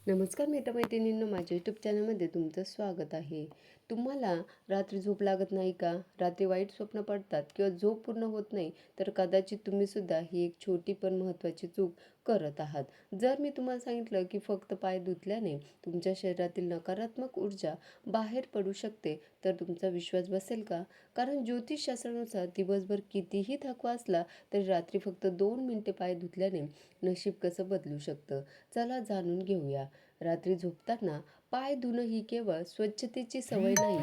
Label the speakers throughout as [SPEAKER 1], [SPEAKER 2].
[SPEAKER 1] नमस्कार मित्रमैत्रिणींनो, माझ्या यूट्यूब चॅनलमध्ये तुमचं स्वागत आहे. तुम्हाला रात्री झोप लागत नाही का? रात्री वाईट स्वप्न पडतात किंवा झोप पूर्ण होत नाही, तर कदाचित तुम्हीसुद्धा ही एक छोटी पण महत्त्वाची चूक करत आहात. जर मी तुम्हाला सांगितलं की फक्त पाय धुतल्याने तुमच्या शरीरातील नकारात्मक ऊर्जा बाहेर पडू शकते, तर तुमचा विश्वास बसेल का? कारण ज्योतिषशास्त्रानुसार दिवसभर कितीही थकवा असला तरी रात्री फक्त 2 मिनिटे पाय धुतल्याने नशीब कसं बदलू शकतं. चला जाणून घेऊया. रात्री झोपताना पाय धुणं ही केवळ स्वच्छतेची सवय नाही,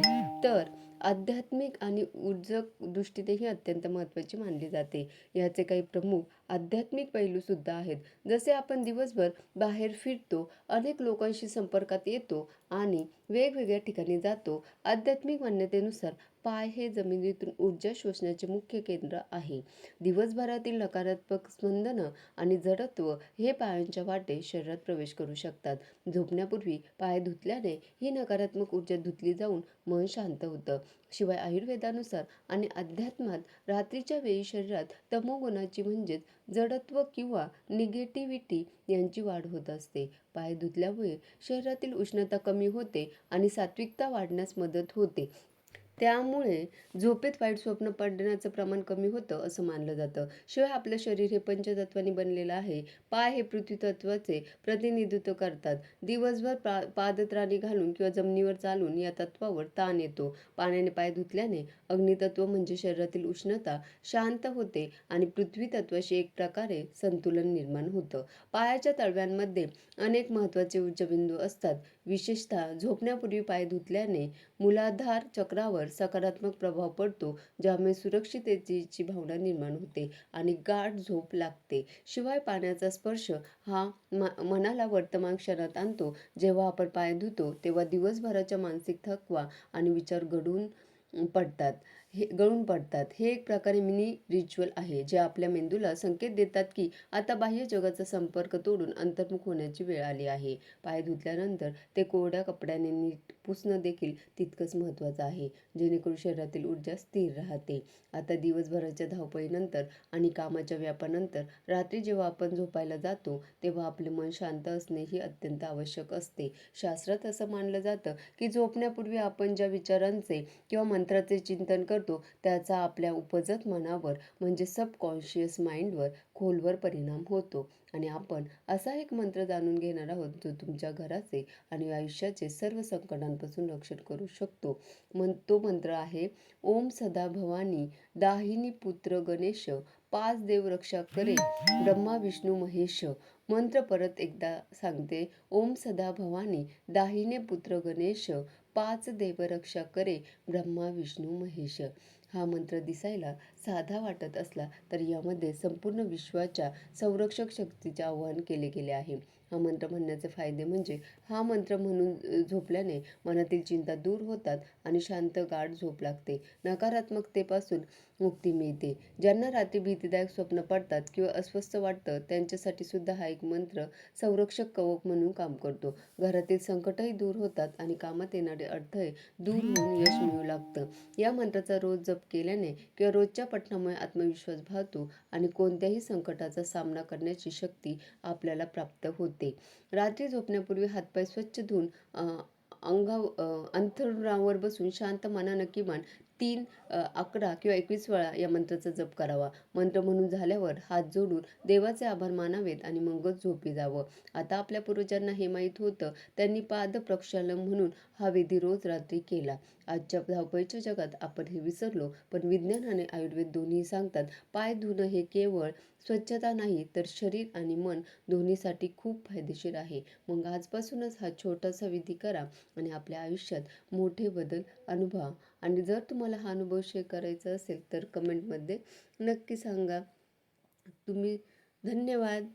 [SPEAKER 1] तर आध्यात्मिक आणि ऊर्जक दृष्टीनेही अत्यंत महत्त्वाची मानली जाते. याचे काही प्रमुख आध्यात्मिक पैलू सुद्धा आहेत. जसे आपण दिवसभर बाहेर फिरतो, अनेक लोकांशी संपर्कात येतो आणि वेगवेगळ्या ठिकाणी जातो. आध्यात्मिक मान्यतेनुसार पाय हे जमिनीतून ऊर्जा शोषण्याचे मुख्य केंद्र आहे. दिवसभरातील नकारात्मक स्पंदनं आणि जडत्व हे पायांच्या वाटे शरीरात प्रवेश करू शकतात. झोपण्यापूर्वी पाय धुतल्याने ही नकारात्मक ऊर्जा धुतली जाऊन मन शांत होतं. शिवाय आयुर्वेदानुसार आणि अध्यात्मात रात्रीच्या वेळी शरीरात तमोगुणाची म्हणजेच जडत्व किंवा निगेटिव्हिटी यांची वाढ होत असते. पाय धुतल्यामुळे शरीरातील उष्णता कमी होते आणि सात्विकता वाढण्यास मदत होते. त्यामुळे झोपेत वाईट स्वप्न पडण्याचं प्रमाण कमी होतं असं मानलं जातं. शिवाय आपलं शरीर हे पंचतत्वांनी बनलेलं आहे. पाय हे पृथ्वी तत्वाचे प्रतिनिधित्व करतात. दिवसभर पादत्राणे घालून किंवा जमिनीवर चालून या तत्वावर ताण येतो. पाण्याने पाय धुतल्याने अग्नितत्व म्हणजे शरीरातील उष्णता शांत होते आणि पृथ्वी तत्वाशी एक प्रकारे संतुलन निर्माण होतं. पायाच्या तळव्यांमध्ये अनेक महत्त्वाचे उच्चबिंदू असतात. विशेषतः झोपण्यापूर्वी पाय धुतल्याने मूलाधार चक्रावर सकारात्मक प्रभाव पडतो, ज्यामुळे सुरक्षिततेची भावना निर्माण होते आणि गाढ झोप लागते. शिवाय पाण्याचा स्पर्श हा मनाला वर्तमान क्षणात आणतो. जेव्हा आपण पाय धुतो तेव्हा दिवसभराच्या मानसिक थकवा आणि विचार गळून पडतात. हे एक प्रकारे मिनी रिच्युअल आहे, जे आपल्या मेंदूला संकेत देतात की आता बाह्य जगाचा संपर्क तोडून अंतर्मुख होण्याची वेळ आली आहे. पाय धुतल्यानंतर ते कोरड्या कपड्याने नीट पुसणं देखील तितकंच महत्त्वाचं आहे, जेणेकरून शरीरातील ऊर्जा स्थिर राहते. आता दिवसभराच्या धावपळीनंतर आणि कामाच्या व्यापानंतर रात्री जेव्हा आपण झोपायला जातो, तेव्हा आपले मन शांत असणे ही अत्यंत आवश्यक असते. शास्त्रात असं मानलं जातं की झोपण्यापूर्वी आपण ज्या विचारांचे किंवा मंत्राचे चिंतन करतो, त्याचा आपल्या उपजत मनावर म्हणजे सबकॉन्शियस माइंडवर खोलवर परिणाम होतो. आणि आपण असा एक मंत्र जाणून घेणार आहोत, जो तुमच्या घराचे आणि आयुष्याचे सर्व संकटांपासून रक्षण करू शकतो. तो मंत्र आहे, ओम सदा भवानी दाहिनी पुत्र गणेश, पाच देव रक्षा करे ब्रह्मा विष्णू महेश. मंत्र परत एकदा सांगते, ओम सदा भवानी दाहिने पुत्र गणेश, पाच देव रक्षा करे ब्रह्मा विष्णू महेश. हा मंत्र दिसायला साधा वाटत असला तर यामध्ये संपूर्ण विश्वाच्या संरक्षक शक्तीचे आवाहन केले गेले आहे. हा मंत्र म्हणण्याचे फायदे म्हणजे हा मंत्र म्हणून झोपल्याने मनातील चिंता दूर होतात आणि शांत गाढ झोप लागते. नकारात्मकतेपासून मुक्ती मिळते. ज्यांना रात्री भीतीदायक स्वप्न पडतात किंवा अस्वस्थ वाटतं, त्यांच्यासाठी सुद्धा हा एक मंत्र संरक्षक कवच म्हणून काम करतो. घरातील संकटही दूर होतात आणि कामात येणारे अडथळे दूर होऊन यश मिळू लागतं. या मंत्राचा रोज जप केल्याने किंवा रोजच्या पठणामुळे आत्मविश्वास वाढतो आणि कोणत्याही संकटाचा सामना करण्याची शक्ती आपल्याला प्राप्त होते. रात्री झोपण्यापूर्वी हातपाय स्वच्छ धुवून अंथरुणावर बसून शांत मनानं किमान 3, 11 किंवा 21 वेळा या मंत्राचा जप करावा. मंत्र म्हणून झाल्यावर हात जोडून देवाचे आभार मानावेत आणि मगच झोपी जावं. आता आपल्या पूर्वजांना हे माहीत होतं, त्यांनी पाद प्रक्षालन म्हणून हा विधी रोज रात्री केला. आजच्या धावपळीच्या जगात आपण हे विसरलो, पण विज्ञान आणि आयुर्वेद दोन्ही सांगतात, पाय धुणं हे केवळ स्वच्छता नाही, तर शरीर आणि मन दोन्हीसाठी खूप फायदेशीर आहे. मग आजपासूनच हा छोटासा विधी करा आणि आपल्या आयुष्यात मोठे बदल अनुभवा. आणि जर तुम्हाला हा अनुभव शेअर करायचा असेल तर कमेंटमध्ये नक्की सांगा. धन्यवाद.